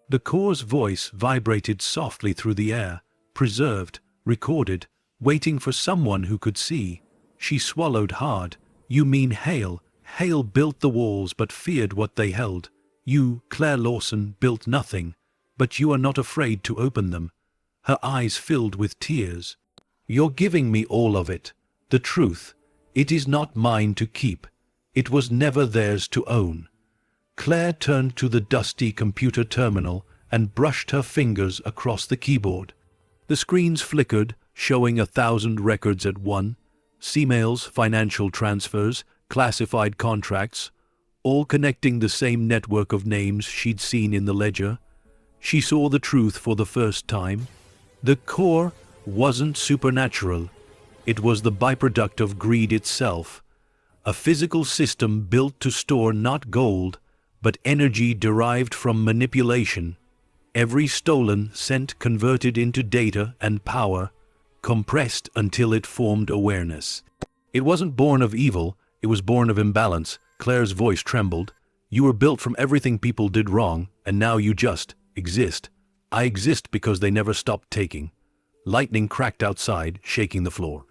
The core's voice vibrated softly through the air, preserved, recorded, waiting for someone who could see. She swallowed hard. You mean Hale? Hale built the walls but feared what they held. You, Claire Lawson, built nothing, but you are not afraid to open them. Her eyes filled with tears. You're giving me all of it. The truth. It is not mine to keep. It was never theirs to own. Claire turned to the dusty computer terminal and brushed her fingers across the keyboard. The screens flickered, showing 1,000 records at one. C-mails, financial transfers, classified contracts, all connecting the same network of names she'd seen in the ledger. She saw the truth for the first time. The core wasn't supernatural. It was the byproduct of greed itself. A physical system built to store not gold, but energy derived from manipulation. Every stolen cent converted into data and power, compressed until it formed awareness. It wasn't born of evil, it was born of imbalance. Claire's voice trembled. You were built from everything people did wrong, and now you just exist. I exist because they never stopped taking. Lightning cracked outside, shaking the floor.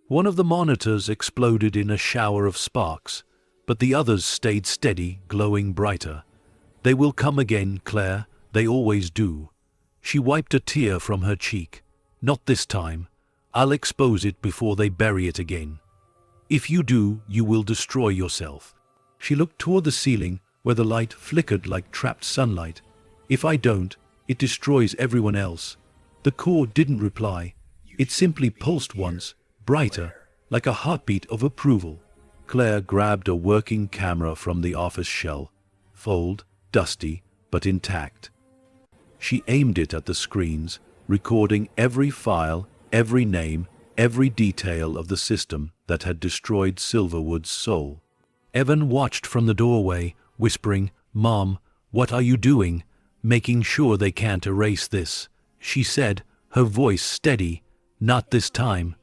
One of the monitors exploded in a shower of sparks, but the others stayed steady, glowing brighter. They will come again, Claire. They always do. She wiped a tear from her cheek. Not this time. I'll expose it before they bury it again. If you do, you will destroy yourself. She looked toward the ceiling, where the light flickered like trapped sunlight. If I don't, it destroys everyone else. The core didn't reply. It simply pulsed once, brighter, like a heartbeat of approval. Claire grabbed a working camera from the office shell, fold, dusty, but intact. She aimed it at the screens, recording every file, every name, every detail of the system that had destroyed Silverwood's soul. Evan watched from the doorway, whispering, "Mom, what are you doing? Making sure they can't erase this," she said, her voice steady. "Not this time."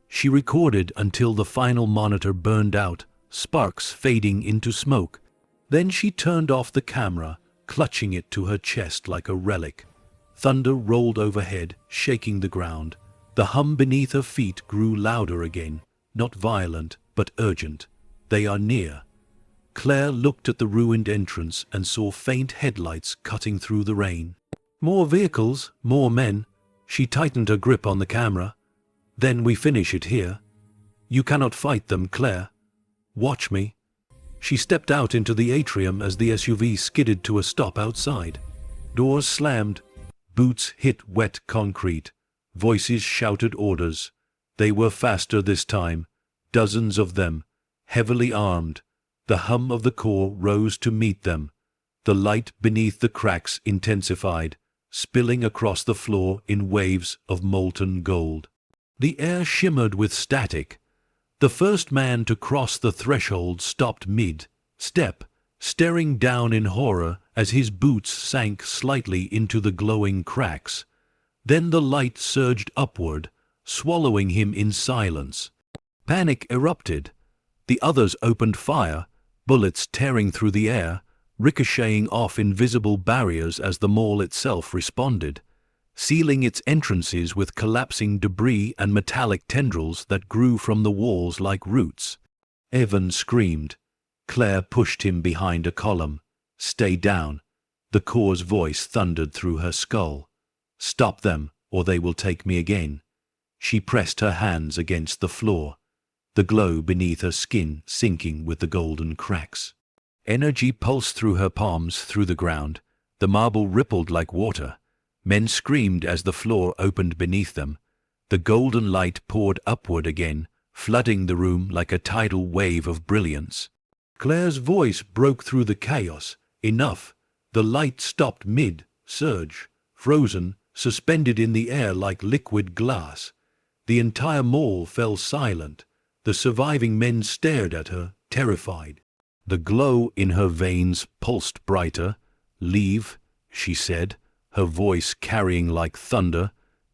She recorded until the final monitor burned out, sparks fading into smoke. Then she turned off the camera, clutching it to her chest like a relic. Thunder rolled overhead, shaking the ground. The hum beneath her feet grew louder again, not violent, but urgent. They are near. Claire looked at the ruined entrance and saw faint headlights cutting through the rain. More vehicles, more men. She tightened her grip on the camera. Then we finish it here. You cannot fight them, Claire. Watch me. She stepped out into the atrium as the SUV skidded to a stop outside. Doors slammed. Boots hit wet concrete. Voices shouted orders. They were faster this time. Dozens of them, heavily armed. The hum of the core rose to meet them. The light beneath the cracks intensified, spilling across the floor in waves of molten gold. The air shimmered with static. The first man to cross the threshold stopped mid-step, staring down in horror as his boots sank slightly into the glowing cracks. Then the light surged upward, swallowing him in silence. Panic erupted. The others opened fire, bullets tearing through the air, ricocheting off invisible barriers as the mall itself responded, sealing its entrances with collapsing debris and metallic tendrils that grew from the walls like roots. Evan screamed. Claire pushed him behind a column. "Stay down." The core's voice thundered through her skull. "Stop them, or they will take me again." She pressed her hands against the floor, the glow beneath her skin sinking with the golden cracks. Energy pulsed through her palms, through the ground. The marble rippled like water. Men screamed as the floor opened beneath them. The golden light poured upward again, flooding the room like a tidal wave of brilliance. Claire's voice broke through the chaos. "Enough." The light stopped mid-surge, frozen, suspended in the air like liquid glass. The entire mall fell silent. The surviving men stared at her, terrified. The glow in her veins pulsed brighter. "Leave," she said, her voice carrying like thunder.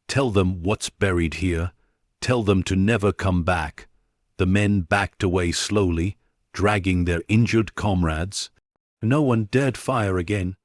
"Tell them what's buried here. Tell them to never come back." The men backed away slowly, dragging their injured comrades. No one dared fire again.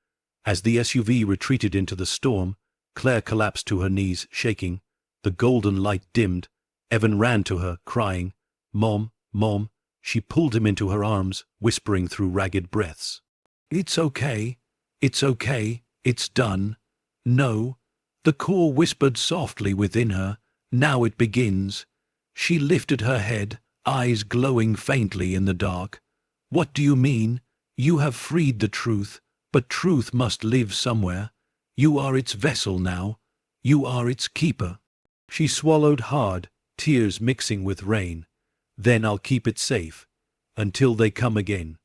As the SUV retreated into the storm, Claire collapsed to her knees, shaking. The golden light dimmed. Evan ran to her, crying, "Mom, Mom." She pulled him into her arms, whispering through ragged breaths, "It's okay. It's okay. It's done." "No." The core whispered softly within her. "Now it begins." She lifted her head, eyes glowing faintly in the dark. "What do you mean? You have freed the truth, but truth must live somewhere. You are its vessel now. You are its keeper." She swallowed hard, tears mixing with rain. "Then I'll keep it safe. Until they come again."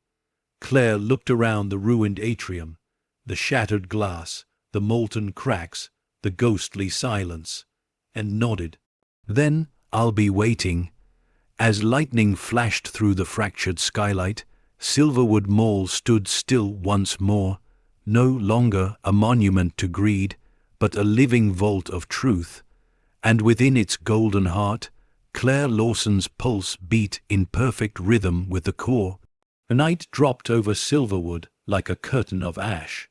Claire looked around the ruined atrium, the shattered glass, the molten cracks, the ghostly silence, and nodded. "Then I'll be waiting." As lightning flashed through the fractured skylight, Silverwood Mall stood still once more, no longer a monument to greed, but a living vault of truth. And within its golden heart, Claire Lawson's pulse beat in perfect rhythm with the core. Night dropped over Silverwood like a curtain of ash.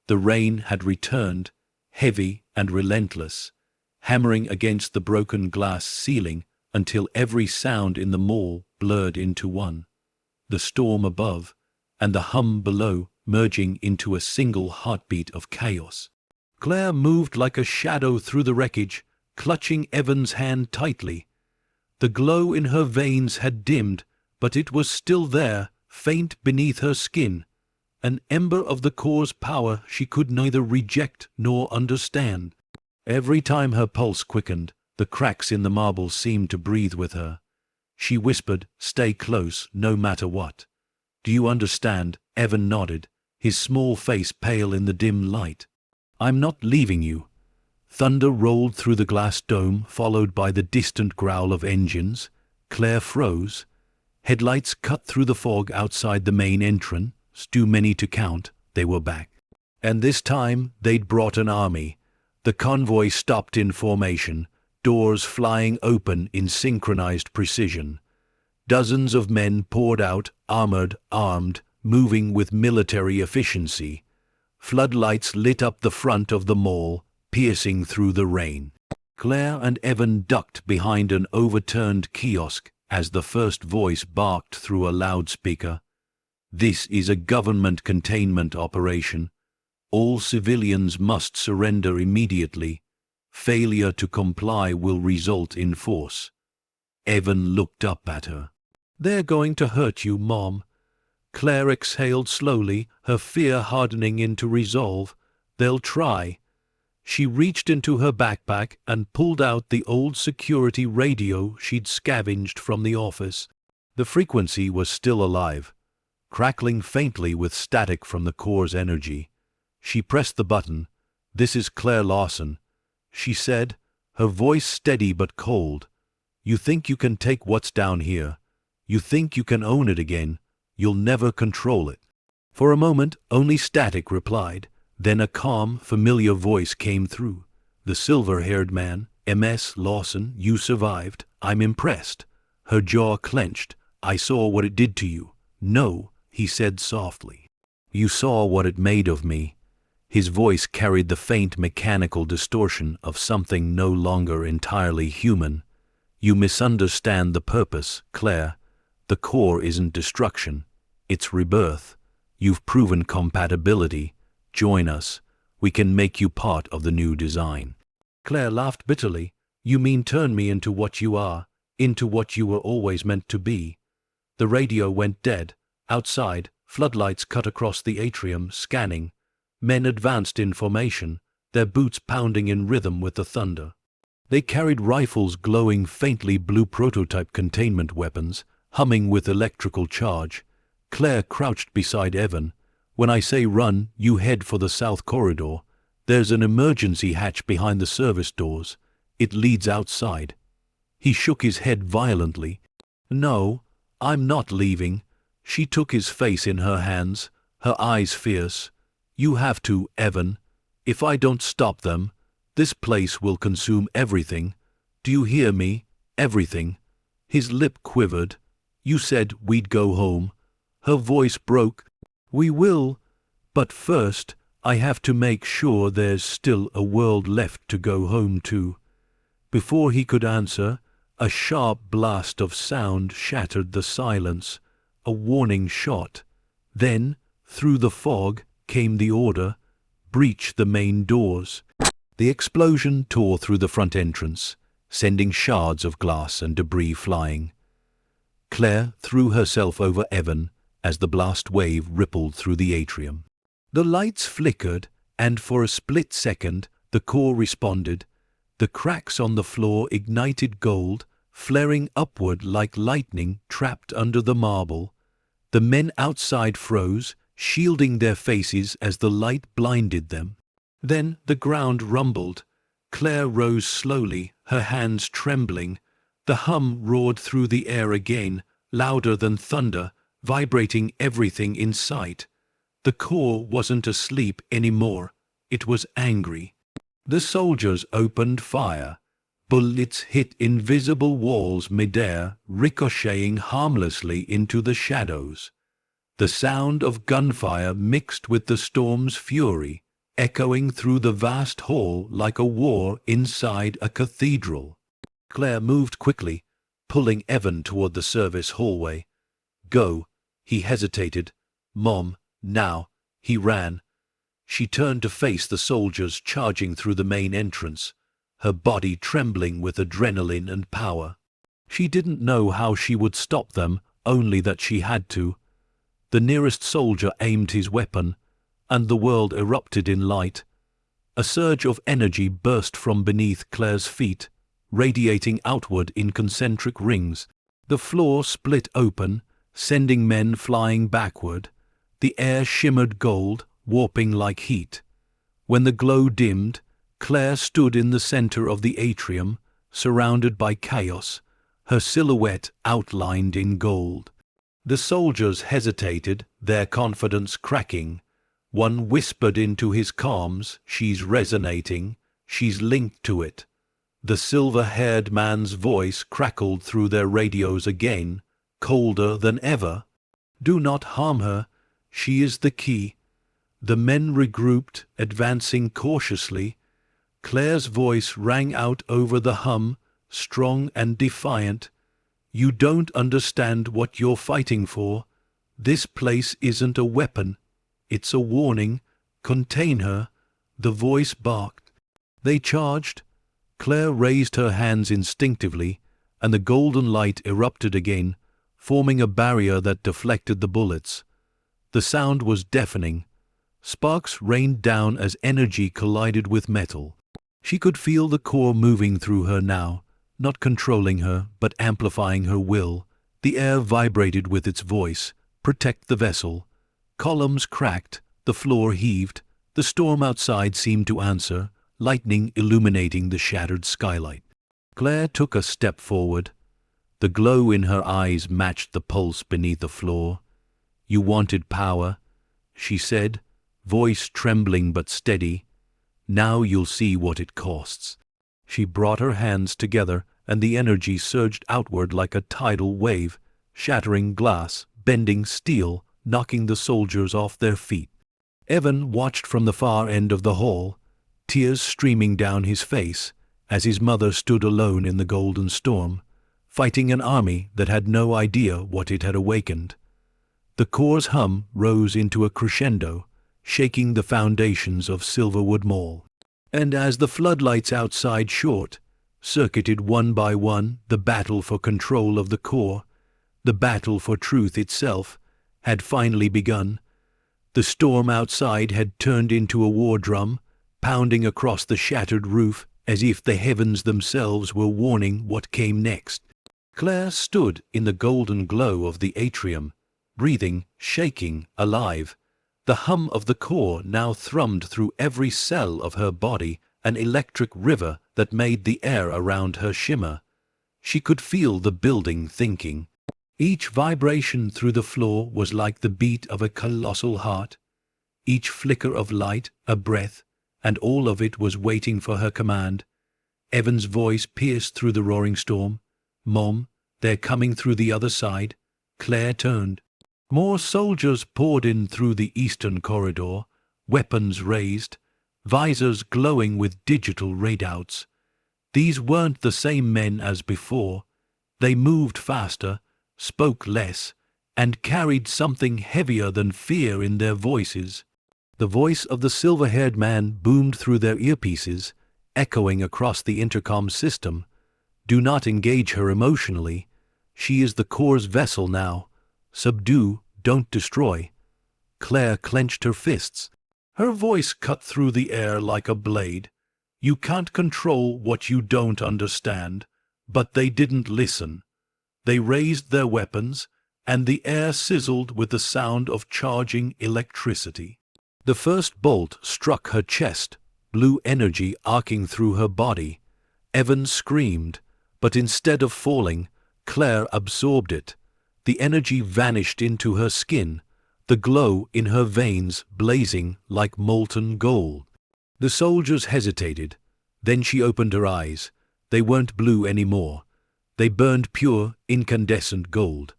The rain had returned, heavy and relentless, hammering against the broken glass ceiling until every sound in the mall blurred into one. The storm above and the hum below merging into a single heartbeat of chaos. Claire moved like a shadow through the wreckage, clutching Evan's hand tightly. The glow in her veins had dimmed, but it was still there, faint beneath her skin, an ember of the core's power she could neither reject nor understand. Every time her pulse quickened, the cracks in the marble seemed to breathe with her. She whispered, "Stay close, no matter what." "Do you understand?" Evan nodded, his small face pale in the dim light. "I'm not leaving you." Thunder rolled through the glass dome, followed by the distant growl of engines. Claire froze. Headlights cut through the fog outside the main entrance. Too many to count. They were back. And this time they'd brought an army. The convoy stopped in formation, doors flying open in synchronized precision. Dozens of men poured out, armored, armed, moving with military efficiency. Floodlights lit up the front of the mall, piercing through the rain. Claire and Evan ducked behind an overturned kiosk as the first voice barked through a loudspeaker. "This is a government containment operation. All civilians must surrender immediately. Failure to comply will result in force." Evan looked up at her. "They're going to hurt you, Mom." Claire exhaled slowly, her fear hardening into resolve. "They'll try." She reached into her backpack and pulled out the old security radio she'd scavenged from the office. The frequency was still alive, crackling faintly with static from the core's energy. She pressed the button. "This is Claire Lawson," she said, her voice steady but cold. "You think you can take what's down here. You think you can own it again. You'll never control it." For a moment, only static replied. Then a calm, familiar voice came through. "The silver-haired man, M.S. Lawson, you survived. I'm impressed." Her jaw clenched. "I saw what it did to you." "No," he said softly. "You saw what it made of me." His voice carried the faint mechanical distortion of something no longer entirely human. "You misunderstand the purpose, Claire. The core isn't destruction. It's rebirth. You've proven compatibility. Join us. We can make you part of the new design." Claire laughed bitterly. "You mean turn me into what you are, into what you were always meant to be." The radio went dead. Outside, floodlights cut across the atrium, scanning. Men advanced in formation, their boots pounding in rhythm with the thunder. They carried rifles glowing faintly blue, prototype containment weapons, humming with electrical charge. Claire crouched beside Evan. "When I say run, you head for the south corridor. There's an emergency hatch behind the service doors. It leads outside." He shook his head violently. "No, I'm not leaving." She took his face in her hands, her eyes fierce. "You have to, Evan. If I don't stop them, this place will consume everything. Do you hear me? Everything." His lip quivered. "You said we'd go home." Her voice broke. "We will. But first, I have to make sure there's still a world left to go home to." Before he could answer, a sharp blast of sound shattered the silence, a warning shot. Then, through the fog, came the order, "Breach the main doors." The explosion tore through the front entrance, sending shards of glass and debris flying. Claire threw herself over Evan as the blast wave rippled through the atrium. The lights flickered, and for a split second the core responded. The cracks on the floor ignited gold, flaring upward like lightning trapped under the marble. The men outside froze, shielding their faces as the light blinded them. Then the ground rumbled. Claire rose slowly, her hands trembling. The hum roared through the air again, louder than thunder, vibrating everything in sight. The core wasn't asleep anymore. It was angry. The soldiers opened fire. Bullets hit invisible walls midair, ricocheting harmlessly into the shadows. The sound of gunfire mixed with the storm's fury, echoing through the vast hall like a war inside a cathedral. Claire moved quickly, pulling Evan toward the service hallway. "Go." He hesitated. "Mom, now." He ran. She turned to face the soldiers charging through the main entrance, her body trembling with adrenaline and power. She didn't know how she would stop them, only that she had to. The nearest soldier aimed his weapon, and the world erupted in light. A surge of energy burst from beneath Claire's feet, radiating outward in concentric rings. The floor split open, sending men flying backward. The air shimmered gold, warping like heat. When the glow dimmed, Claire stood in the center of the atrium, surrounded by chaos, her silhouette outlined in gold. The soldiers hesitated, their confidence cracking. One whispered into his calms, "She's resonating, she's linked to it." The silver-haired man's voice crackled through their radios again, colder than ever. "Do not harm her. She is the key." The men regrouped, advancing cautiously. Claire's voice rang out over the hum, strong and defiant. "You don't understand what you're fighting for. This place isn't a weapon. It's a warning. Contain her." The voice barked. They charged. Claire raised her hands instinctively, and the golden light erupted again, forming a barrier that deflected the bullets. The sound was deafening. Sparks rained down as energy collided with metal. She could feel the core moving through her now, not controlling her, but amplifying her will. The air vibrated with its voice. "Protect the vessel." Columns cracked, the floor heaved. The storm outside seemed to answer, lightning illuminating the shattered skylight. Claire took a step forward. The glow in her eyes matched the pulse beneath the floor. "You wanted power," she said, voice trembling but steady. "Now you'll see what it costs." She brought her hands together, and the energy surged outward like a tidal wave, shattering glass, bending steel, knocking the soldiers off their feet. Evan watched from the far end of the hall, tears streaming down his face, as his mother stood alone in the golden storm, fighting an army that had no idea what it had awakened. The core's hum rose into a crescendo, shaking the foundations of Silverwood Mall. And as the floodlights outside circuited one by one the battle for control of the core, the battle for truth itself, had finally begun. The storm outside had turned into a war drum, pounding across the shattered roof as if the heavens themselves were warning what came next. Claire stood in the golden glow of the atrium, breathing, shaking, alive. The hum of the core now thrummed through every cell of her body, an electric river that made the air around her shimmer. She could feel the building thinking. Each vibration through the floor was like the beat of a colossal heart. Each flicker of light, a breath, and all of it was waiting for her command. Evan's voice pierced through the roaring storm. "Mom, they're coming through the other side." Claire turned. More soldiers poured in through the eastern corridor, weapons raised, visors glowing with digital readouts. These weren't the same men as before. They moved faster, spoke less, and carried something heavier than fear in their voices. The voice of the silver-haired man boomed through their earpieces, echoing across the intercom system. Do not engage her emotionally. She is the Core's vessel now. Subdue, don't destroy. Claire clenched her fists. Her voice cut through the air like a blade. You can't control what you don't understand. But they didn't listen. They raised their weapons, and the air sizzled with the sound of charging electricity. The first bolt struck her chest, blue energy arcing through her body. Evan screamed, but instead of falling, Claire absorbed it. The energy vanished into her skin, the glow in her veins blazing like molten gold. The soldiers hesitated. Then she opened her eyes. They weren't blue anymore. They burned pure, incandescent gold.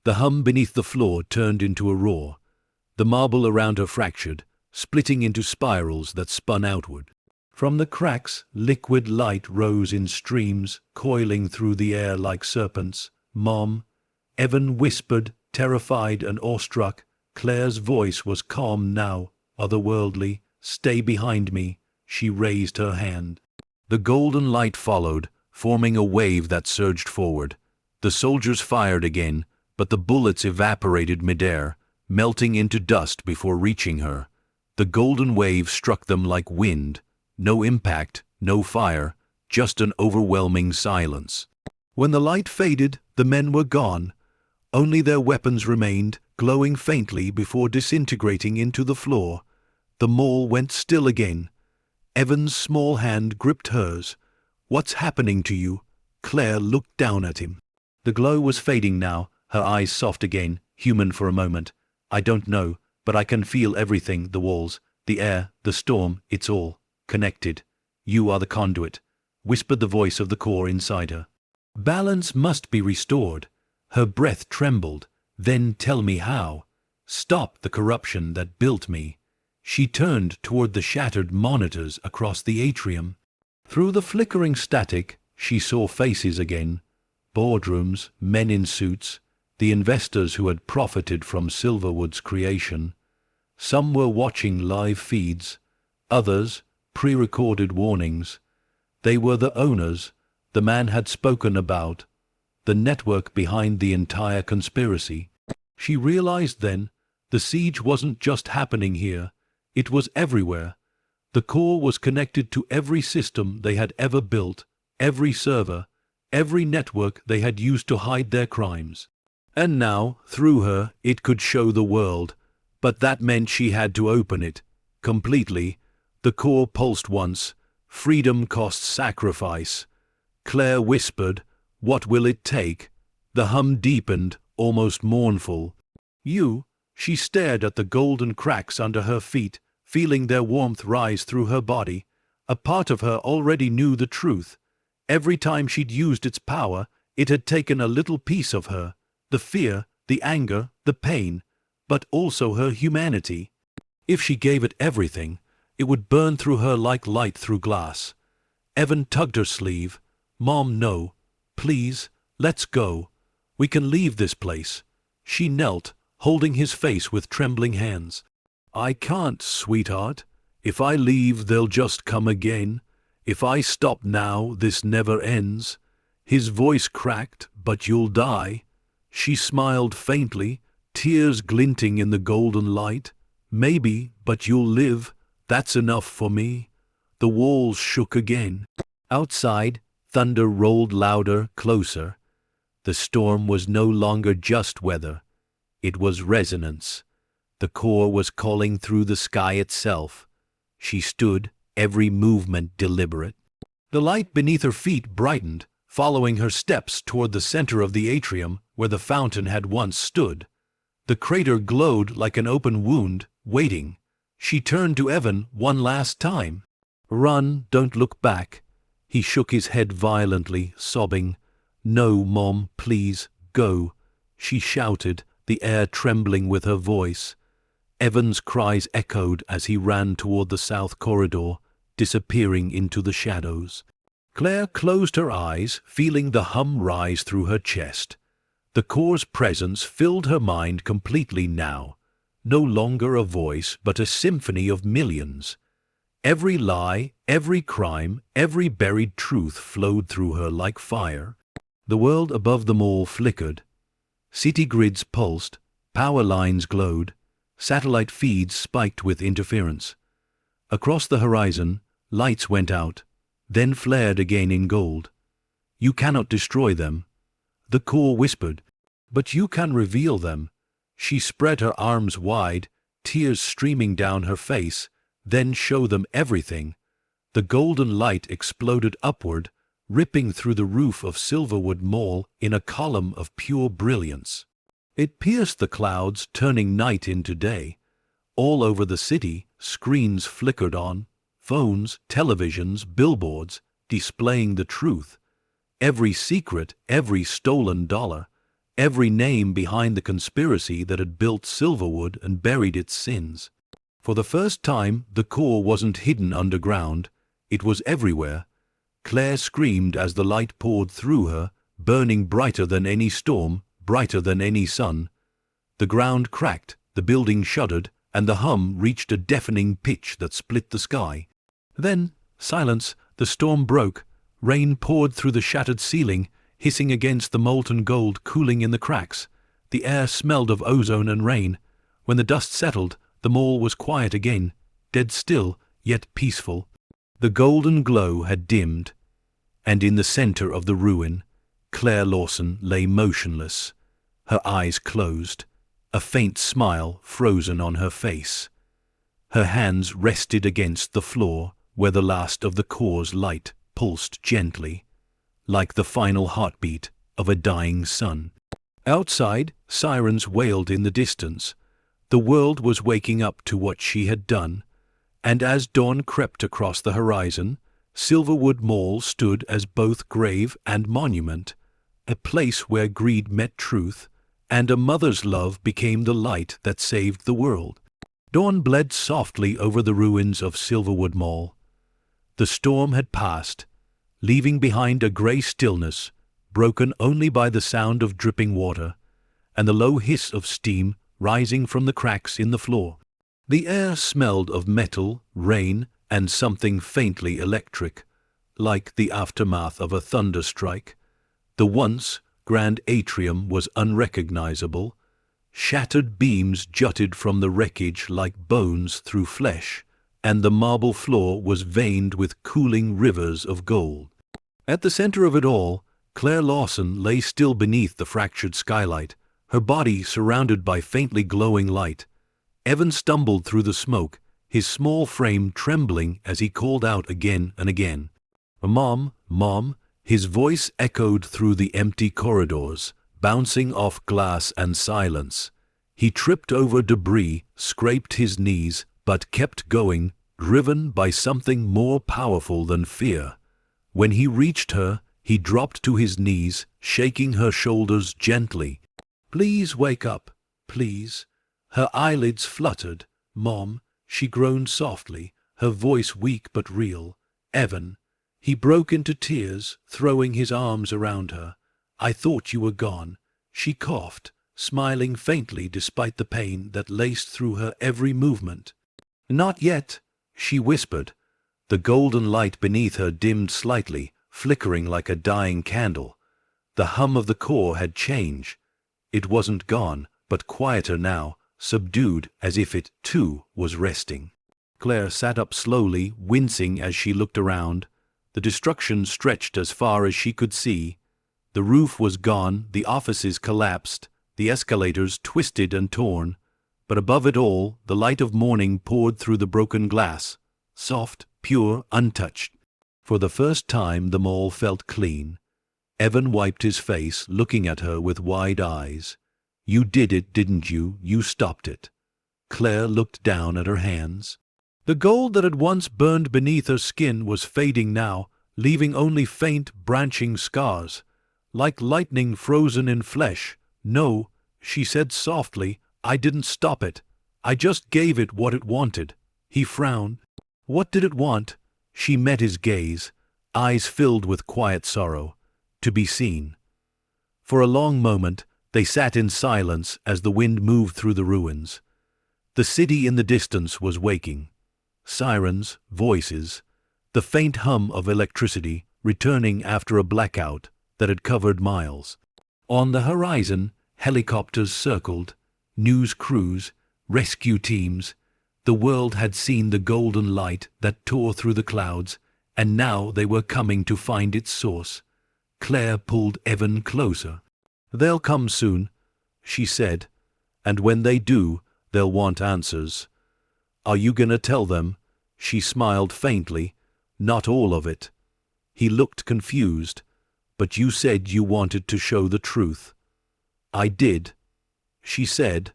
The hum beneath the floor turned into a roar. The marble around her fractured, splitting into spirals that spun outward. From the cracks, liquid light rose in streams, coiling through the air like serpents. "Mom," Evan whispered, terrified and awestruck. Claire's voice was calm now, otherworldly. "Stay behind me." She raised her hand. The golden light followed, forming a wave that surged forward. The soldiers fired again, but the bullets evaporated midair, melting into dust before reaching her. The golden wave struck them like wind. No impact, no fire, just an overwhelming silence. When the light faded, the men were gone. Only their weapons remained, glowing faintly before disintegrating into the floor. The mall went still again. Evan's small hand gripped hers. "What's happening to you?" Claire looked down at him. The glow was fading now, her eyes soft again, human for a moment. "I don't know, but I can feel everything, the walls, the air, the storm, it's all connected. You are the conduit," whispered the voice of the Core inside her. "Balance must be restored." Her breath trembled. "Then tell me how. Stop the corruption that built me." She turned toward the shattered monitors across the atrium. Through the flickering static, she saw faces again. Boardrooms, men in suits, the investors who had profited from Silverwood's creation. Some were watching live feeds, others pre-recorded warnings. They were the owners the man had spoken about, the network behind the entire conspiracy. She realized then, the siege wasn't just happening here, it was everywhere. The Core was connected to every system they had ever built, every server, every network they had used to hide their crimes. And now, through her, it could show the world. But that meant she had to open it. Completely. The Core pulsed once. Freedom costs sacrifice. Claire whispered, "What will it take?" The hum deepened, almost mournful. "You." She stared at the golden cracks under her feet, feeling their warmth rise through her body. A part of her already knew the truth. Every time she'd used its power, it had taken a little piece of her. The fear, the anger, the pain, but also her humanity. If she gave it everything, it would burn through her like light through glass. Evan tugged her sleeve. "Mom, no. Please, let's go. We can leave this place." She knelt, holding his face with trembling hands. "I can't, sweetheart. If I leave, they'll just come again. If I stop now, this never ends." His voice cracked, "But you'll die." She smiled faintly, tears glinting in the golden light. "Maybe, but you'll live. That's enough for me." The walls shook again. Outside, thunder rolled louder, closer. The storm was no longer just weather. It was resonance. The Core was calling through the sky itself. She stood, every movement deliberate. The light beneath her feet brightened, following her steps toward the center of the atrium where the fountain had once stood. The crater glowed like an open wound, waiting. She turned to Evan one last time. "Run, don't look back." He shook his head violently, sobbing. "No, Mom, please, go." She shouted, the air trembling with her voice. Evan's cries echoed as he ran toward the south corridor, disappearing into the shadows. Claire closed her eyes, feeling the hum rise through her chest. The core's presence filled her mind completely now, no longer a voice but a symphony of millions. Every lie, every crime, every buried truth flowed through her like fire. The world above them all flickered. City grids pulsed, power lines glowed, satellite feeds spiked with interference. Across the horizon, lights went out, then flared again in gold. "You cannot destroy them," the core whispered, "but you can reveal them." She spread her arms wide, tears streaming down her face, "then show them everything." The golden light exploded upward, ripping through the roof of Silverwood Mall in a column of pure brilliance. It pierced the clouds, turning night into day. All over the city, screens flickered on, phones, televisions, billboards, displaying the truth. Every secret, every stolen dollar, every name behind the conspiracy that had built Silverwood and buried its sins. For the first time, the core wasn't hidden underground. It was everywhere. Claire screamed as the light poured through her, burning brighter than any storm, brighter than any sun. The ground cracked, the building shuddered, and the hum reached a deafening pitch that split the sky. Then, silence, the storm broke. Rain poured through the shattered ceiling, hissing against the molten gold cooling in the cracks. The air smelled of ozone and rain. When the dust settled, the mall was quiet again, dead still, yet peaceful. The golden glow had dimmed, and in the center of the ruin, Claire Lawson lay motionless, her eyes closed, a faint smile frozen on her face. Her hands rested against the floor where the last of the core's light pulsed gently, like the final heartbeat of a dying sun. Outside, sirens wailed in the distance. The world was waking up to what she had done, and as dawn crept across the horizon, Silverwood Mall stood as both grave and monument, a place where greed met truth, and a mother's love became the light that saved the world. Dawn bled softly over the ruins of Silverwood Mall. The storm had passed, leaving behind a gray stillness, broken only by the sound of dripping water, and the low hiss of steam rising from the cracks in the floor. The air smelled of metal, rain, and something faintly electric, like the aftermath of a thunderstrike. The once grand atrium was unrecognizable. Shattered beams jutted from the wreckage like bones through flesh, and the marble floor was veined with cooling rivers of gold. At the center of it all, Claire Lawson lay still beneath the fractured skylight, her body surrounded by faintly glowing light. Evan stumbled through the smoke, his small frame trembling as he called out again and again. "Mom, Mom," his voice echoed through the empty corridors, bouncing off glass and silence. He tripped over debris, scraped his knees, but kept going, driven by something more powerful than fear. When he reached her, he dropped to his knees, shaking her shoulders gently. "Please wake up, please." Her eyelids fluttered. "Mom," she groaned softly, her voice weak but real. "Evan." He broke into tears, throwing his arms around her. "I thought you were gone." She coughed, smiling faintly despite the pain that laced through her every movement. "Not yet," she whispered. The golden light beneath her dimmed slightly, flickering like a dying candle. The hum of the core had changed. It wasn't gone, but quieter now, subdued as if it, too, was resting. Claire sat up slowly, wincing as she looked around. The destruction stretched as far as she could see. The roof was gone, the offices collapsed, the escalators twisted and torn. But above it all, the light of morning poured through the broken glass, soft, pure, untouched. For the first time the mall felt clean. Evan wiped his face, looking at her with wide eyes. "You did it, didn't you? You stopped it." Claire looked down at her hands. The gold that had once burned beneath her skin was fading now, leaving only faint, branching scars, like lightning frozen in flesh. "No," she said softly, "I didn't stop it. I just gave it what it wanted. He frowned. What did it want? She met his gaze, eyes filled with quiet sorrow. To be seen. For a long moment, they sat in silence as the wind moved through the ruins. The city in the distance was waking. Sirens, voices, the faint hum of electricity returning after a blackout that had covered miles. On the horizon, helicopters circled, news crews, rescue teams. The world had seen the golden light that tore through the clouds, and now they were coming to find its source. Claire pulled Evan closer. They'll come soon, she said, and when they do, they'll want answers. Are you gonna tell them? She smiled faintly. Not all of it. He looked confused. But you said you wanted to show the truth. I did, she said,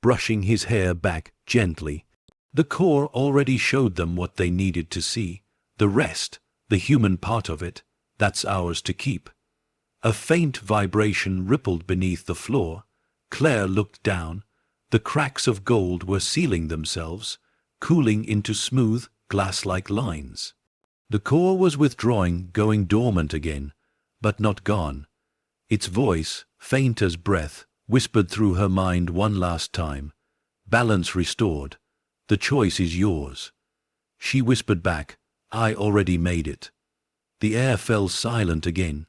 brushing his hair back gently. The core already showed them what they needed to see. The rest, the human part of it, that's ours to keep. A faint vibration rippled beneath the floor. Claire looked down. The cracks of gold were sealing themselves, cooling into smooth, glass-like lines. The core was withdrawing, going dormant again, but not gone. Its voice, faint as breath, whispered through her mind one last time. Balance restored. The choice is yours. She whispered back, I already made it. The air fell silent again.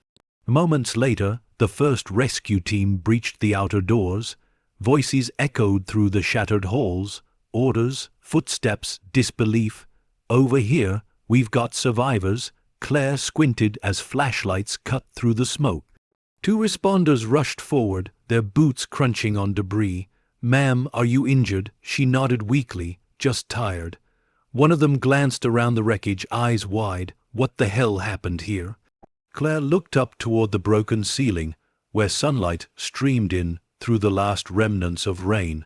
Moments later, the first rescue team breached the outer doors. Voices echoed through the shattered halls. Orders, footsteps, disbelief. Over here, we've got survivors. Claire squinted as flashlights cut through the smoke. Two responders rushed forward, their boots crunching on debris. Ma'am, are you injured? She nodded weakly, just tired. One of them glanced around the wreckage, eyes wide. What the hell happened here? Claire looked up toward the broken ceiling, where sunlight streamed in through the last remnants of rain.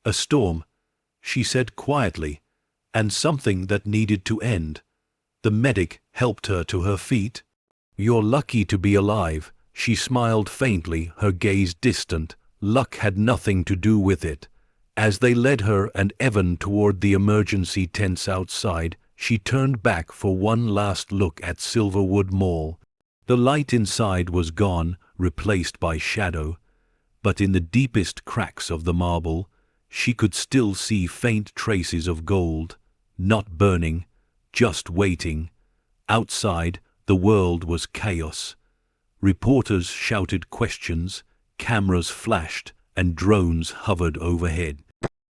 A storm, she said quietly, and something that needed to end. The medic helped her to her feet. You're lucky to be alive, she smiled faintly, her gaze distant. Luck had nothing to do with it. As they led her and Evan toward the emergency tents outside, she turned back for one last look at Silverwood Mall. The light inside was gone, replaced by shadow, but in the deepest cracks of the marble, she could still see faint traces of gold, not burning, just waiting. Outside, the world was chaos. Reporters shouted questions, cameras flashed, and drones hovered overhead.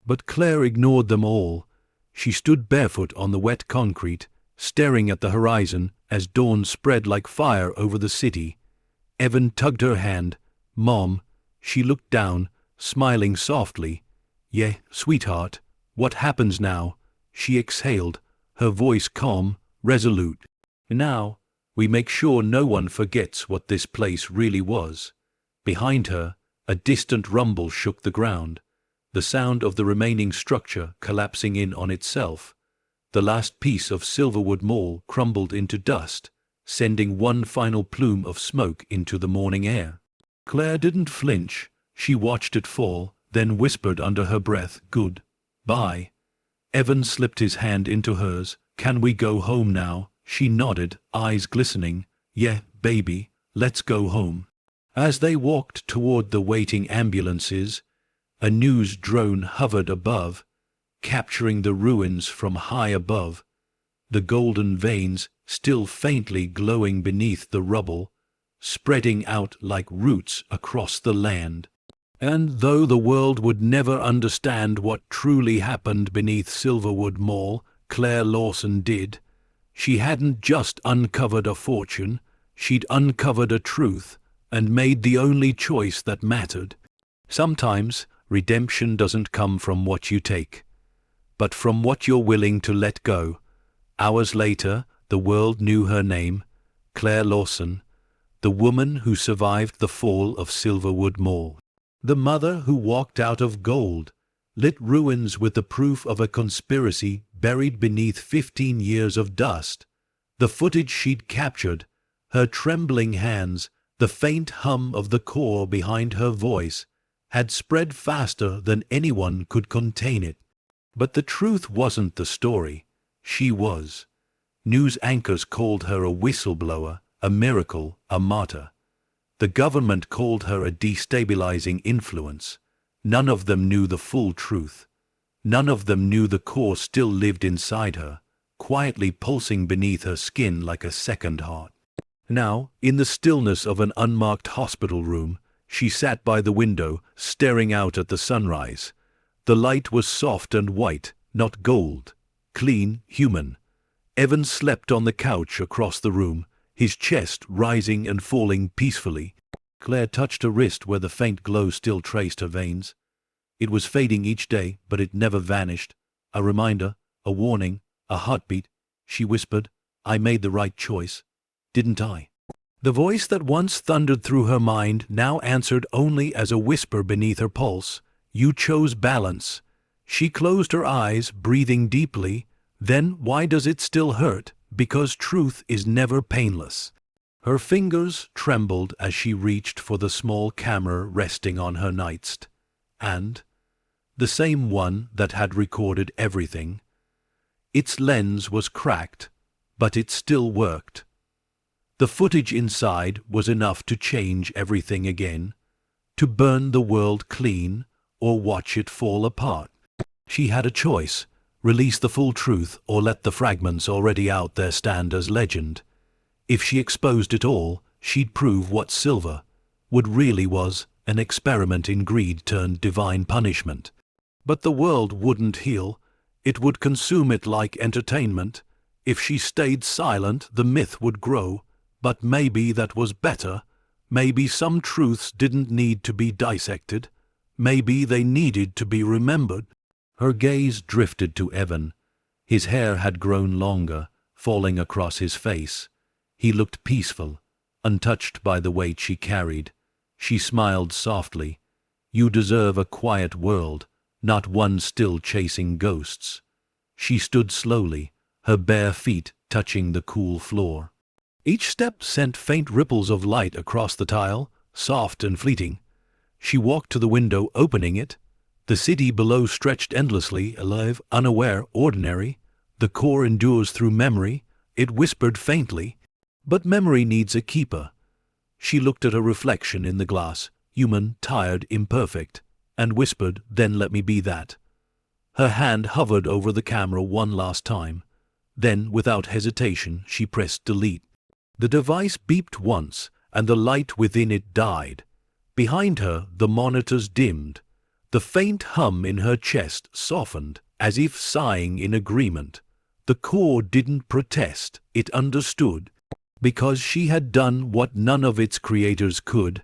But Claire ignored them all. She stood barefoot on the wet concrete, staring at the horizon as dawn spread like fire over the city. Evan tugged her hand. Mom, she looked down, smiling softly. Yeah, sweetheart, what happens now? She exhaled, her voice calm, resolute. Now, we make sure no one forgets what this place really was. Behind her, a distant rumble shook the ground, the sound of the remaining structure collapsing in on itself. The last piece of Silverwood Mall crumbled into dust, sending one final plume of smoke into the morning air. Claire didn't flinch. She watched it fall, then whispered under her breath, "Good. Bye." Evan slipped his hand into hers. Can we go home now? She nodded, eyes glistening. Yeah, baby, let's go home. As they walked toward the waiting ambulances, a news drone hovered above, capturing the ruins from high above, the golden veins still faintly glowing beneath the rubble, spreading out like roots across the land. And though the world would never understand what truly happened beneath Silverwood Mall, Claire Lawson did. She hadn't just uncovered a fortune, she'd uncovered a truth, and made the only choice that mattered. Sometimes redemption doesn't come from what you take, but from what you're willing to let go. Hours later, the world knew her name, Claire Lawson, the woman who survived the fall of Silverwood Mall. The mother who walked out of gold, lit ruins with the proof of a conspiracy buried beneath 15 years of dust. The footage she'd captured, her trembling hands, the faint hum of the core behind her voice, had spread faster than anyone could contain it. But the truth wasn't the story. She was. News anchors called her a whistleblower, a miracle, a martyr. The government called her a destabilizing influence. None of them knew the full truth. None of them knew the core still lived inside her, quietly pulsing beneath her skin like a second heart. Now, in the stillness of an unmarked hospital room, she sat by the window, staring out at the sunrise. The light was soft and white, not gold. Clean, human. Evan slept on the couch across the room, his chest rising and falling peacefully. Claire touched her wrist where the faint glow still traced her veins. It was fading each day, but it never vanished. A reminder, a warning, a heartbeat. She whispered, "I made the right choice, didn't I?" The voice that once thundered through her mind now answered only as a whisper beneath her pulse. "You chose balance." She closed her eyes, breathing deeply. Then why does it still hurt? Because truth is never painless. Her fingers trembled as she reached for the small camera resting on her nightstand. And the same one that had recorded everything. Its lens was cracked, but it still worked. The footage inside was enough to change everything again, to burn the world clean or watch it fall apart. She had a choice: release the full truth or let the fragments already out there stand as legend. If she exposed it all, she'd prove what Silver would really was, an experiment in greed turned divine punishment. But the world wouldn't heal. It would consume it like entertainment. If she stayed silent, the myth would grow. But maybe that was better. Maybe some truths didn't need to be dissected. Maybe they needed to be remembered. Her gaze drifted to Evan. His hair had grown longer, falling across his face. He looked peaceful, untouched by the weight she carried. She smiled softly. "You deserve a quiet world, not one still chasing ghosts." She stood slowly, her bare feet touching the cool floor. Each step sent faint ripples of light across the tile, soft and fleeting. She walked to the window, opening it. The city below stretched endlessly, alive, unaware, ordinary. The core endures through memory, it whispered faintly. But memory needs a keeper. She looked at her reflection in the glass, human, tired, imperfect, and whispered, "Then let me be that." Her hand hovered over the camera one last time. Then, without hesitation, she pressed delete. The device beeped once, and the light within it died. Behind her, the monitors dimmed. The faint hum in her chest softened, as if sighing in agreement. The core didn't protest, it understood. Because she had done what none of its creators could.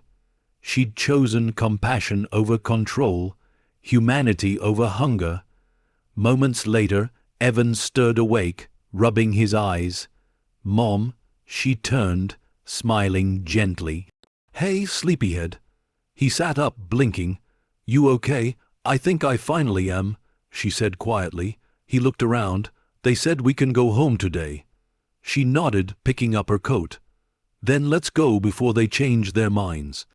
She'd chosen compassion over control, humanity over hunger. Moments later, Evan stirred awake, rubbing his eyes. "Mom," she turned, smiling gently. "Hey, sleepyhead." He sat up, blinking. "You okay?" "I think I finally am," she said quietly. He looked around. "They said we can go home today." She nodded, picking up her coat. "Then let's go before they change their minds."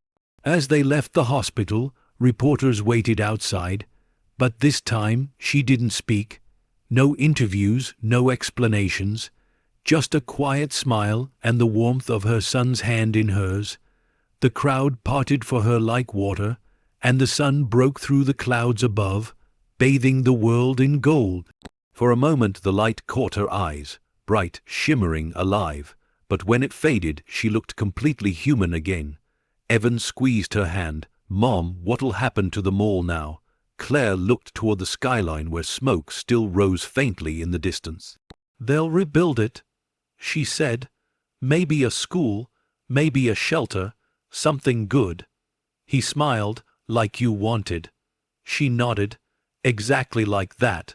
As they left the hospital, reporters waited outside. But this time, she didn't speak. No interviews, no explanations. Just a quiet smile and the warmth of her son's hand in hers. The crowd parted for her like water, and the sun broke through the clouds above, bathing the world in gold. For a moment the light caught her eyes, bright, shimmering, alive, but when it faded she looked completely human again. Evan squeezed her hand. "Mom, what'll happen to the mall now?" Claire looked toward the skyline where smoke still rose faintly in the distance. "They'll rebuild it," she said. "Maybe a school, maybe a shelter, something good." He smiled. "Like you wanted." She nodded. "Exactly like that."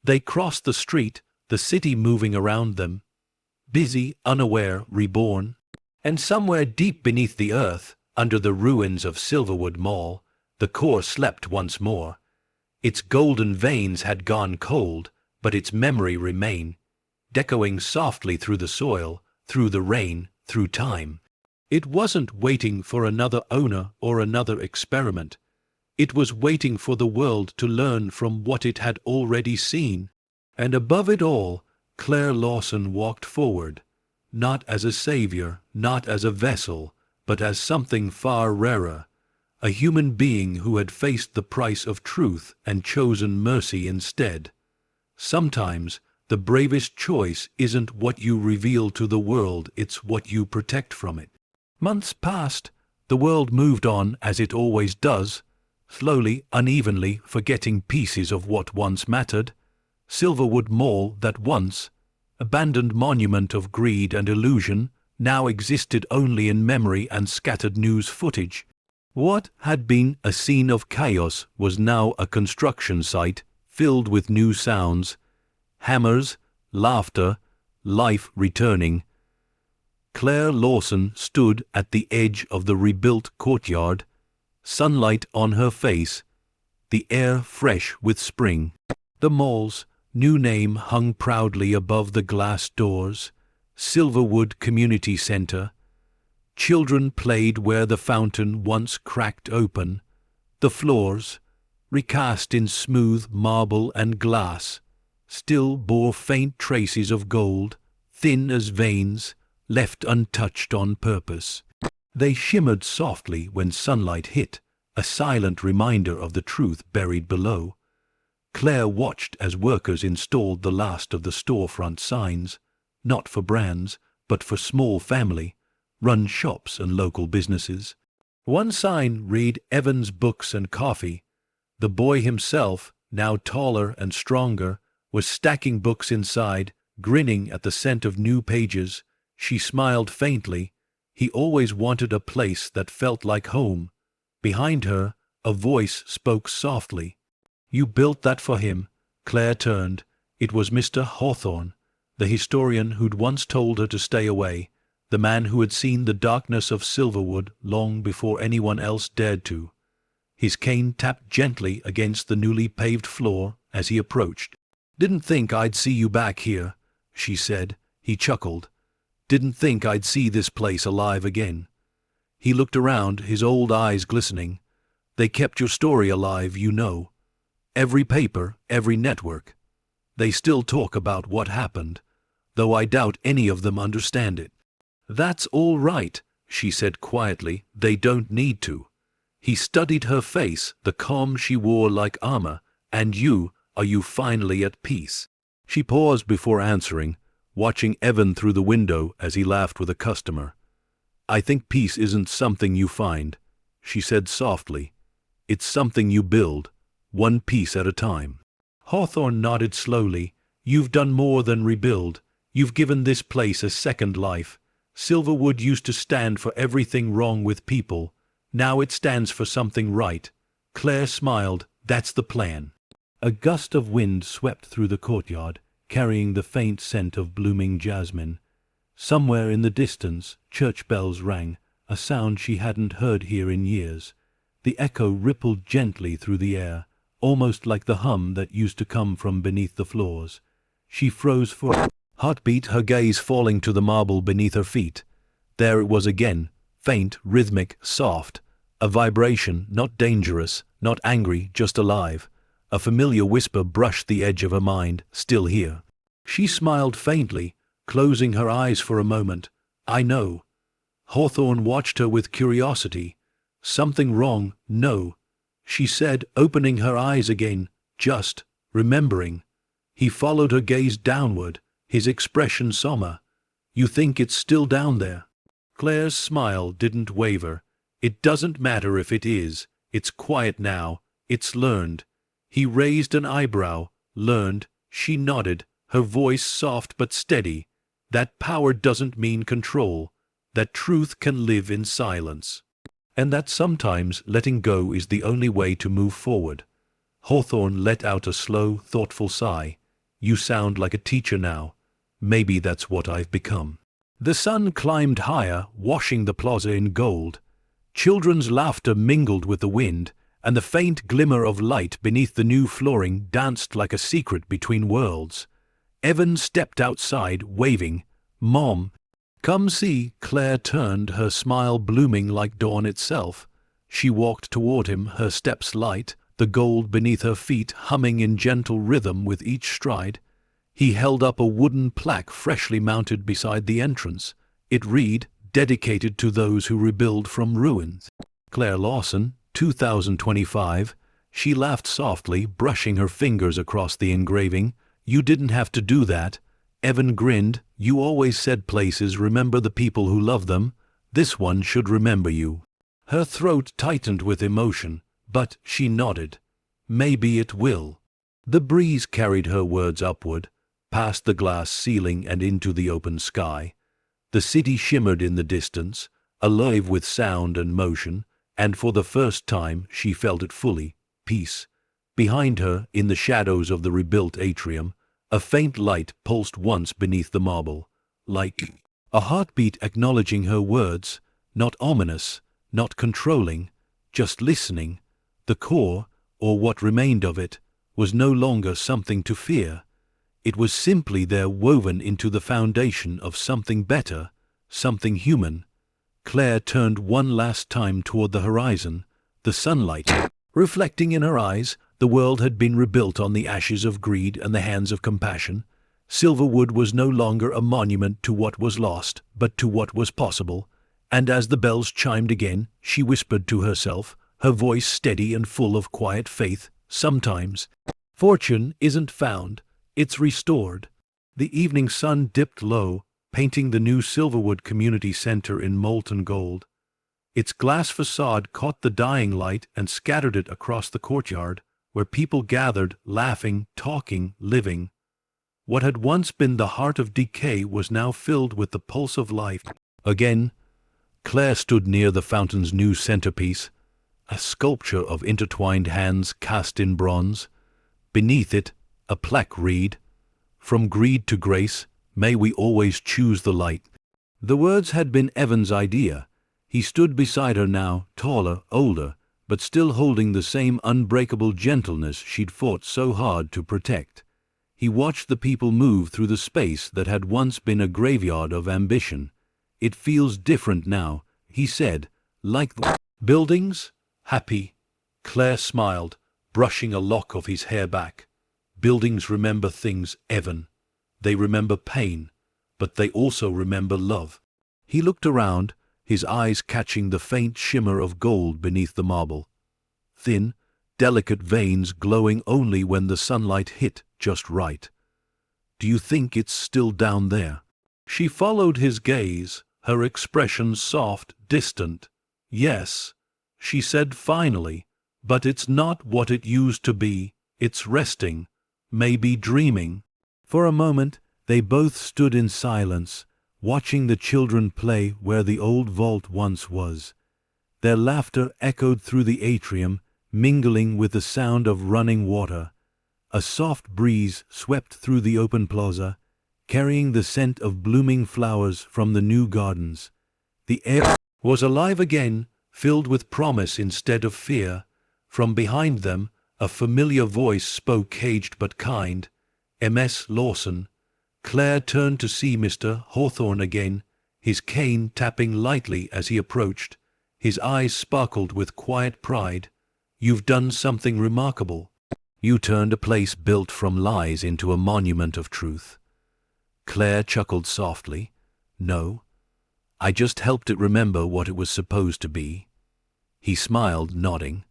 They crossed the street, the city moving around them. Busy, unaware, reborn. And somewhere deep beneath the earth, under the ruins of Silverwood Mall, the core slept once more. Its golden veins had gone cold, but its memory remained, echoing softly through the soil, through the rain, through time. It wasn't waiting for another owner or another experiment. It was waiting for the world to learn from what it had already seen. And above it all, Claire Lawson walked forward, not as a savior, not as a vessel, but as something far rarer, a human being who had faced the price of truth and chosen mercy instead. Sometimes, the bravest choice isn't what you reveal to the world, it's what you protect from it. Months passed. The world moved on as it always does, slowly, unevenly, forgetting pieces of what once mattered. Silverwood Mall, that once abandoned monument of greed and illusion, now existed only in memory and scattered news footage. What had been a scene of chaos was now a construction site filled with new sounds, hammers, laughter, life returning. Claire Lawson stood at the edge of the rebuilt courtyard, sunlight on her face, the air fresh with spring. The mall's new name hung proudly above the glass doors, Silverwood Community Center. Children played where the fountain once cracked open. The floors, recast in smooth marble and glass, still bore faint traces of gold, thin as veins, left untouched on purpose. They shimmered softly when sunlight hit, a silent reminder of the truth buried below. Claire watched as workers installed the last of the storefront signs, not for brands, but for small family-run shops and local businesses. One sign read Evans Books and Coffee. The boy himself, now taller and stronger, was stacking books inside, grinning at the scent of new pages. She smiled faintly. He always wanted a place that felt like home. Behind her, a voice spoke softly. "You built that for him." Claire turned. It was Mr. Hawthorne, the historian who'd once told her to stay away, the man who had seen the darkness of Silverwood long before anyone else dared to. His cane tapped gently against the newly paved floor as he approached. "Didn't think I'd see you back here," she said. He chuckled. "Didn't think I'd see this place alive again." He looked around, his old eyes glistening. "They kept your story alive, you know. Every paper, every network. They still talk about what happened, though I doubt any of them understand it." "That's all right," she said quietly. "They don't need to." He studied her face, the calm she wore like armor. "And you, are you finally at peace?" She paused before answering, watching Evan through the window as he laughed with a customer. "I think peace isn't something you find," she said softly. "It's something you build, one piece at a time." Hawthorne nodded slowly. "You've done more than rebuild. You've given this place a second life. Silverwood used to stand for everything wrong with people. Now it stands for something right." Claire smiled. "That's the plan." A gust of wind swept through the courtyard, carrying the faint scent of blooming jasmine. Somewhere in the distance, church bells rang, a sound she hadn't heard here in years. The echo rippled gently through the air, almost like the hum that used to come from beneath the floors. She froze for a heartbeat, her gaze falling to the marble beneath her feet. There it was again, faint, rhythmic, soft, a vibration, not dangerous, not angry, just alive. A familiar whisper brushed the edge of her mind. "Still here." She smiled faintly, closing her eyes for a moment. "I know." Hawthorne watched her with curiosity. "Something wrong?" "No," she said, opening her eyes again. "Just remembering." He followed her gaze downward, his expression somber. "You think it's still down there?" Claire's smile didn't waver. "It doesn't matter if it is. It's quiet now. It's learned." He raised an eyebrow. "Learned?" She nodded, her voice soft but steady. "That power doesn't mean control. That truth can live in silence. And that sometimes letting go is the only way to move forward." Hawthorne let out a slow, thoughtful sigh. "You sound like a teacher now. Maybe that's what I've become." The sun climbed higher, washing the plaza in gold. Children's laughter mingled with the wind, and the faint glimmer of light beneath the new flooring danced like a secret between worlds. Evan stepped outside, waving. "Mom." "Come see." Claire turned, her smile blooming like dawn itself. She walked toward him, her steps light, the gold beneath her feet humming in gentle rhythm with each stride. He held up a wooden plaque freshly mounted beside the entrance. It read, "Dedicated to those who rebuild from ruins. Claire Lawson, 2025. She laughed softly, brushing her fingers across the engraving. "You didn't have to do that." Evan grinned. "You always said places remember the people who love them. This one should remember you." Her throat tightened with emotion, but she nodded. "Maybe it will." The breeze carried her words upward, past the glass ceiling and into the open sky. The city shimmered in the distance, alive with sound and motion, and for the first time she felt it fully. Peace. Behind her, in the shadows of the rebuilt atrium, a faint light pulsed once beneath the marble, like a heartbeat acknowledging her words, not ominous, not controlling, just listening. The core, or what remained of it, was no longer something to fear. It was simply there, woven into the foundation of something better, something human. Claire turned one last time toward the horizon, the sunlight reflecting in her eyes. The world had been rebuilt on the ashes of greed and the hands of compassion. Silverwood was no longer a monument to what was lost, but to what was possible. And as the bells chimed again, she whispered to herself, her voice steady and full of quiet faith, "Sometimes fortune isn't found, it's restored." The evening sun dipped low, painting the new Silverwood Community Center in molten gold. Its glass facade caught the dying light and scattered it across the courtyard, where people gathered, laughing, talking, living. What had once been the heart of decay was now filled with the pulse of life. Again, Claire stood near the fountain's new centerpiece, a sculpture of intertwined hands cast in bronze. Beneath it, a plaque read, "From greed to grace, may we always choose the light." The words had been Evan's idea. He stood beside her now, taller, older, but still holding the same unbreakable gentleness she'd fought so hard to protect. He watched the people move through the space that had once been a graveyard of ambition. "It feels different now," he said, "like the buildings." "Happy." Claire smiled, brushing a lock of his hair back. "Buildings remember things, Evan. They remember pain, but they also remember love." He looked around, his eyes catching the faint shimmer of gold beneath the marble. Thin, delicate veins glowing only when the sunlight hit just right. "Do you think it's still down there?" She followed his gaze, her expression soft, distant. "Yes," she said finally, "but it's not what it used to be. It's resting, maybe dreaming." For a moment, they both stood in silence, watching the children play where the old vault once was. Their laughter echoed through the atrium, mingling with the sound of running water. A soft breeze swept through the open plaza, carrying the scent of blooming flowers from the new gardens. The air was alive again, filled with promise instead of fear. From behind them, a familiar voice spoke, caged but kind. "M.S. Lawson." Claire turned to see Mr. Hawthorne again, his cane tapping lightly as he approached. His eyes sparkled with quiet pride. "You've done something remarkable. You turned a place built from lies into a monument of truth." Claire chuckled softly. "No, I just helped it remember what it was supposed to be." He smiled, nodding.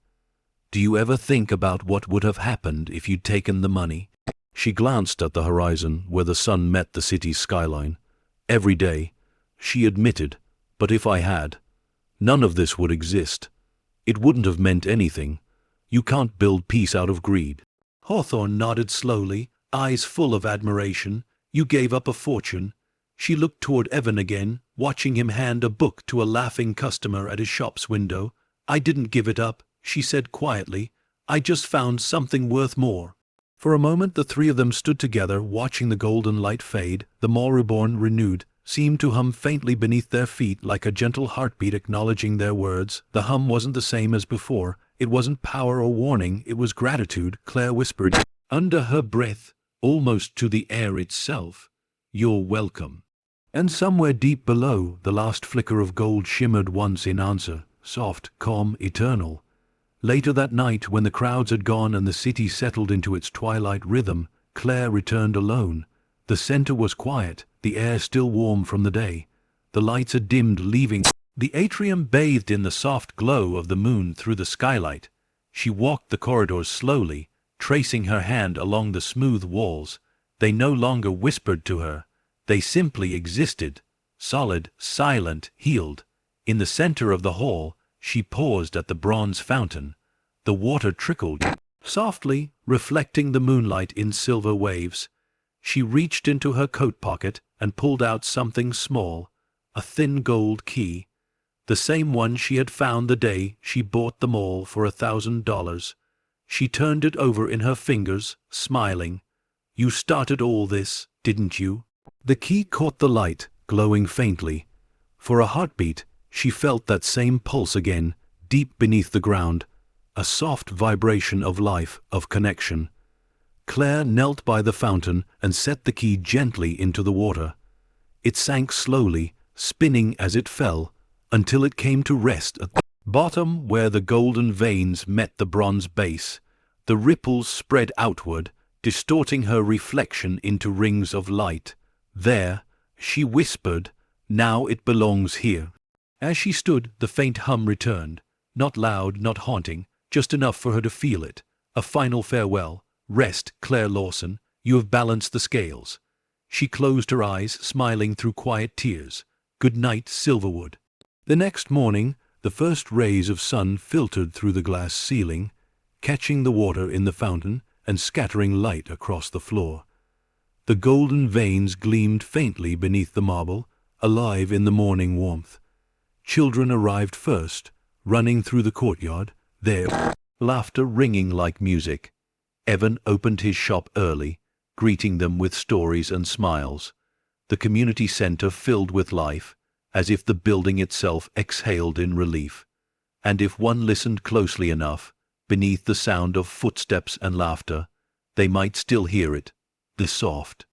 "Do you ever think about what would have happened if you'd taken the money?" She glanced at the horizon where the sun met the city's skyline. "Every day," she admitted, "but if I had, none of this would exist. It wouldn't have meant anything. You can't build peace out of greed." Hawthorne nodded slowly, eyes full of admiration. "You gave up a fortune." She looked toward Evan again, watching him hand a book to a laughing customer at his shop's window. "I didn't give it up," she said quietly. "I just found something worth more." For a moment the three of them stood together, watching the golden light fade. The mall reborn, renewed, seemed to hum faintly beneath their feet like a gentle heartbeat acknowledging their words. The hum wasn't the same as before. It wasn't power or warning, it was gratitude. Claire whispered under her breath, almost to the air itself, "You're welcome." And somewhere deep below, the last flicker of gold shimmered once in answer, soft, calm, eternal. Later that night, when the crowds had gone and the city settled into its twilight rhythm, Claire returned alone. The center was quiet, the air still warm from the day. The lights had dimmed, leaving the atrium bathed in the soft glow of the moon through the skylight. She walked the corridors slowly, tracing her hand along the smooth walls. They no longer whispered to her. They simply existed, solid, silent, healed. In the center of the hall, she paused at the bronze fountain. The water trickled softly, reflecting the moonlight in silver waves. She reached into her coat pocket and pulled out something small, a thin gold key, the same one she had found the day she bought them all for $1,000. She turned it over in her fingers, smiling. "You started all this, didn't you?" The key caught the light, glowing faintly. For a heartbeat, she felt that same pulse again, deep beneath the ground, a soft vibration of life, of connection. Claire knelt by the fountain and set the key gently into the water. It sank slowly, spinning as it fell, until it came to rest at the bottom where the golden veins met the bronze base. The ripples spread outward, distorting her reflection into rings of light. "There," she whispered, "now it belongs here." As she stood, the faint hum returned, not loud, not haunting, just enough for her to feel it. A final farewell. "Rest, Claire Lawson, you have balanced the scales." She closed her eyes, smiling through quiet tears. "Good night, Silverwood." The next morning, the first rays of sun filtered through the glass ceiling, catching the water in the fountain and scattering light across the floor. The golden veins gleamed faintly beneath the marble, alive in the morning warmth. Children arrived first, running through the courtyard, their laughter ringing like music. Evan opened his shop early, greeting them with stories and smiles. The community center filled with life, as if the building itself exhaled in relief. And if one listened closely enough, beneath the sound of footsteps and laughter, they might still hear it, the soft,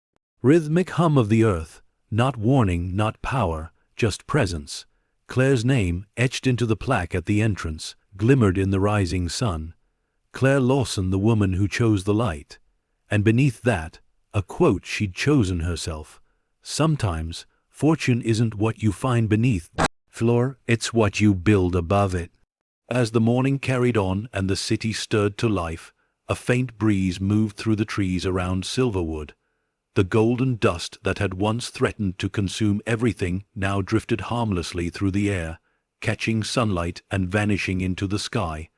rhythmic hum of the earth, not warning, not power, just presence. Claire's name, etched into the plaque at the entrance, glimmered in the rising sun. Claire Lawson, the woman who chose the light. And beneath that, a quote she'd chosen herself. "Sometimes, fortune isn't what you find beneath the floor, it's what you build above it." As the morning carried on and the city stirred to life, a faint breeze moved through the trees around Silverwood. The golden dust that had once threatened to consume everything now drifted harmlessly through the air, catching sunlight and vanishing into the sky.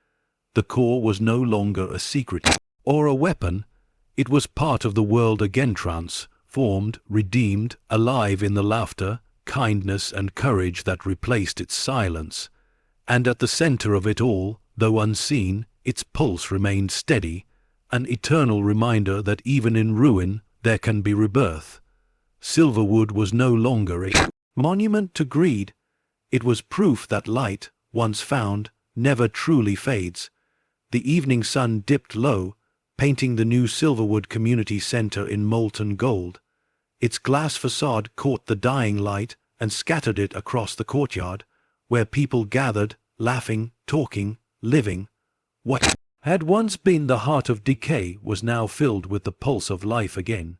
The core was no longer a secret or a weapon. It was part of the world again, transformed, redeemed, alive in the laughter, kindness, and courage that replaced its silence. And at the center of it all, though unseen, its pulse remained steady, an eternal reminder that even in ruin there can be rebirth. Silverwood was no longer a monument to greed. It was proof that light, once found, never truly fades. The evening sun dipped low, painting the new Silverwood Community Center in molten gold. Its glass facade caught the dying light and scattered it across the courtyard, where people gathered, laughing, talking, living. What had once been the heart of decay was now filled with the pulse of life again.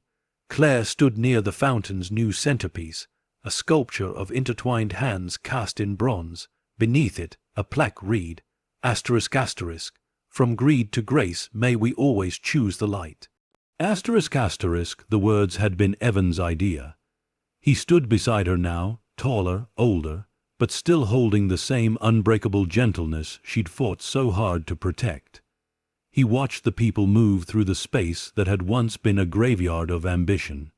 Claire stood near the fountain's new centerpiece, a sculpture of intertwined hands cast in bronze. Beneath it, a plaque read, ***, from greed to grace may we always choose the light." ***, the words had been Evan's idea. He stood beside her now, taller, older, but still holding the same unbreakable gentleness she'd fought so hard to protect. He watched the people move through the space that had once been a graveyard of ambition.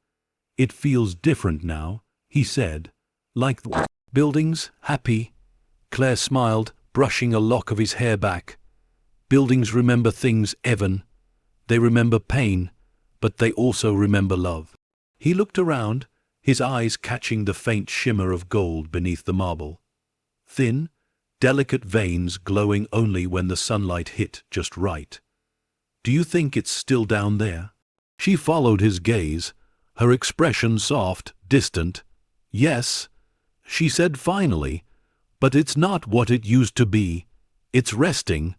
"It feels different now," he said. "Like the buildings, happy." Claire smiled, brushing a lock of his hair back. "Buildings remember things, Evan. They remember pain, but they also remember love." He looked around, his eyes catching the faint shimmer of gold beneath the marble. Thin, delicate veins glowing only when the sunlight hit just right. "Do you think it's still down there?" She followed his gaze, her expression soft, distant. "Yes," she said finally, But it's not what it used to be. It's resting,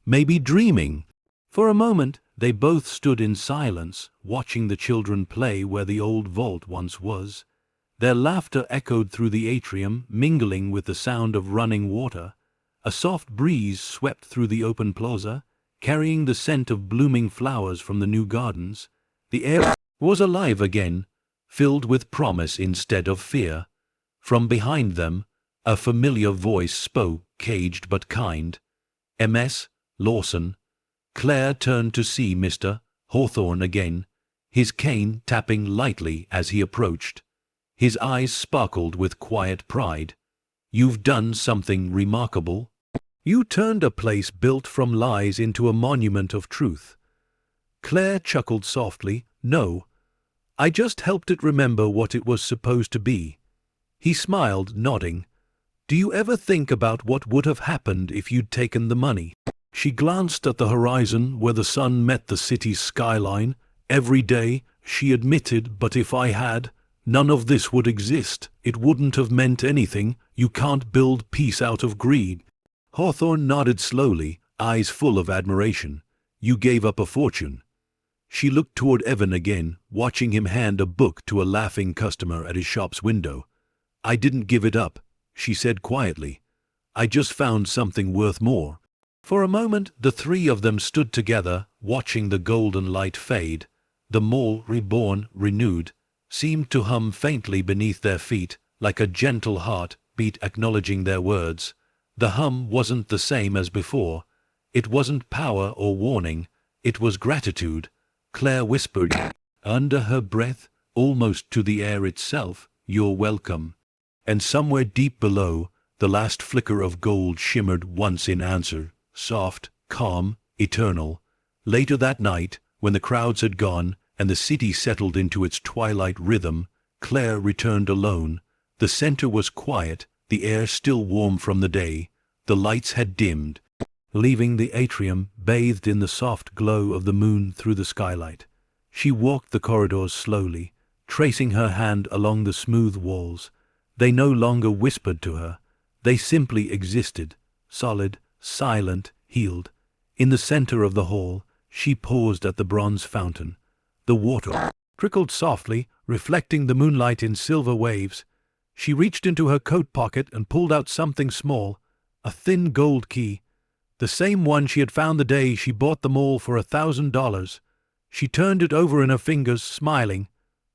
maybe dreaming. For a moment, they both stood in silence, watching the children play where the old vault once was. Their laughter echoed through the atrium, mingling with the sound of running water. A soft breeze swept through the open plaza, carrying the scent of blooming flowers from the new gardens. The air was alive again, filled with promise instead of fear. From behind them, a familiar voice spoke, caged but kind. "M.S. Lawson." Claire turned to see Mr. Hawthorne again, his cane tapping lightly as he approached. His eyes sparkled with quiet pride. "You've done something remarkable. You turned a place built from lies into a monument of truth." Claire chuckled softly. "No, I just helped it remember what it was supposed to be." He smiled, nodding. "Do you ever think about what would have happened if you'd taken the money?" She glanced at the horizon where the sun met the city's skyline. "Every day," she admitted, "but if I had, none of this would exist. It wouldn't have meant anything. You can't build peace out of greed." Hawthorne nodded slowly, eyes full of admiration. "You gave up a fortune." She looked toward Evan again, watching him hand a book to a laughing customer at his shop's window. "I didn't give it up," she said quietly. "I just found something worth more." For a moment, the three of them stood together, watching the golden light fade. The mall, reborn, renewed, seemed to hum faintly beneath their feet, like a gentle heart beat acknowledging their words. The hum wasn't the same as before. It wasn't power or warning. It was gratitude. Claire whispered under her breath, almost to the air itself, "You're welcome." And somewhere deep below, the last flicker of gold shimmered once in answer, soft, calm, eternal. Later that night, when the crowds had gone and the city settled into its twilight rhythm, Claire returned alone. The center was quiet, the air still warm from the day. The lights had dimmed, leaving the atrium bathed in the soft glow of the moon through the skylight. She walked the corridors slowly, tracing her hand along the smooth walls. They no longer whispered to her. They simply existed, solid, silent, healed. In the center of the hall, she paused at the bronze fountain. The water trickled softly, reflecting the moonlight in silver waves. She reached into her coat pocket and pulled out something small, a thin gold key, the same one she had found the day she bought them all for $1,000. She turned it over in her fingers, smiling.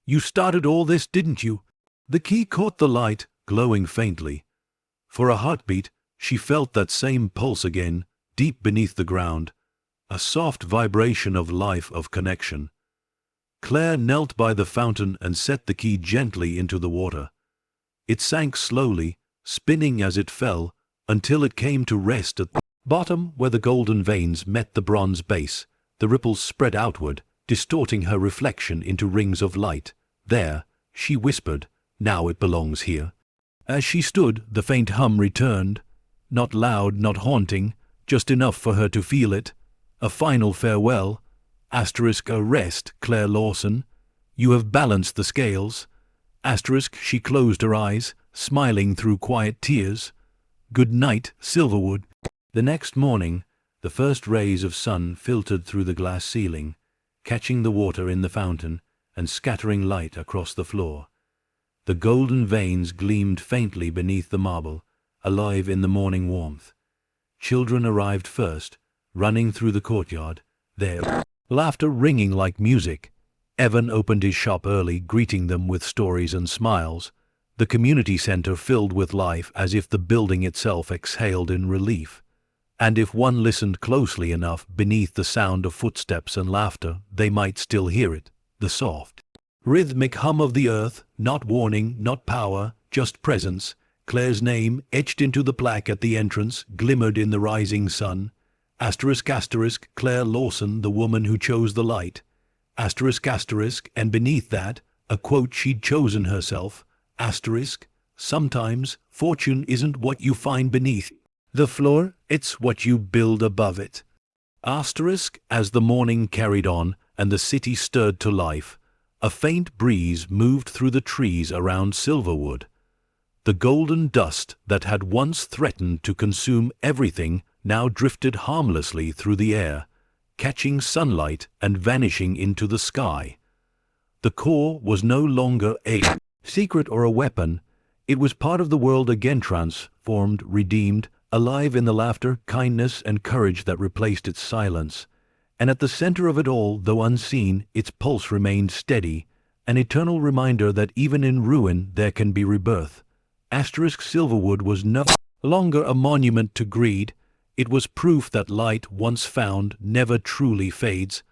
"You started all this, didn't you?" The key caught the light, glowing faintly. For a heartbeat, she felt that same pulse again, deep beneath the ground, a soft vibration of life, of connection. Claire knelt by the fountain and set the key gently into the water. It sank slowly, spinning as it fell, until it came to rest at the bottom where the golden veins met the bronze base. The ripples spread outward, distorting her reflection into rings of light. "There," she whispered, "now it belongs here." As she stood, the faint hum returned, not loud, not haunting, just enough for her to feel it. A final farewell. A rest, Claire Lawson. You have balanced the scales. She closed her eyes, smiling through quiet tears. Good night, Silverwood. The next morning, the first rays of sun filtered through the glass ceiling, catching the water in the fountain and scattering light across the floor. The golden veins gleamed faintly beneath the marble, alive in the morning warmth. Children arrived first, running through the courtyard, their laughter ringing like music. Evan opened his shop early, greeting them with stories and smiles. The community center filled with life as if the building itself exhaled in relief. And if one listened closely enough, beneath the sound of footsteps and laughter, they might still hear it, the soft, rhythmic hum of the earth, not warning, not power, just presence. Claire's name, etched into the plaque at the entrance, glimmered in the rising sun. Claire Lawson, the woman who chose the light. And beneath that, a quote she'd chosen herself. Sometimes fortune isn't what you find beneath the floor, it's what you build above it. As the morning carried on and the city stirred to life, a faint breeze moved through the trees around Silverwood. The golden dust that had once threatened to consume everything now drifted harmlessly through the air, catching sunlight and vanishing into the sky. The core was no longer a secret or a weapon. It was part of the world again, transformed, redeemed, alive in the laughter, kindness, and courage that replaced its silence. And at the center of it all, though unseen, its pulse remained steady, an eternal reminder that even in ruin there can be rebirth. Silverwood was no longer a monument to greed. It was proof that light, once found, never truly fades.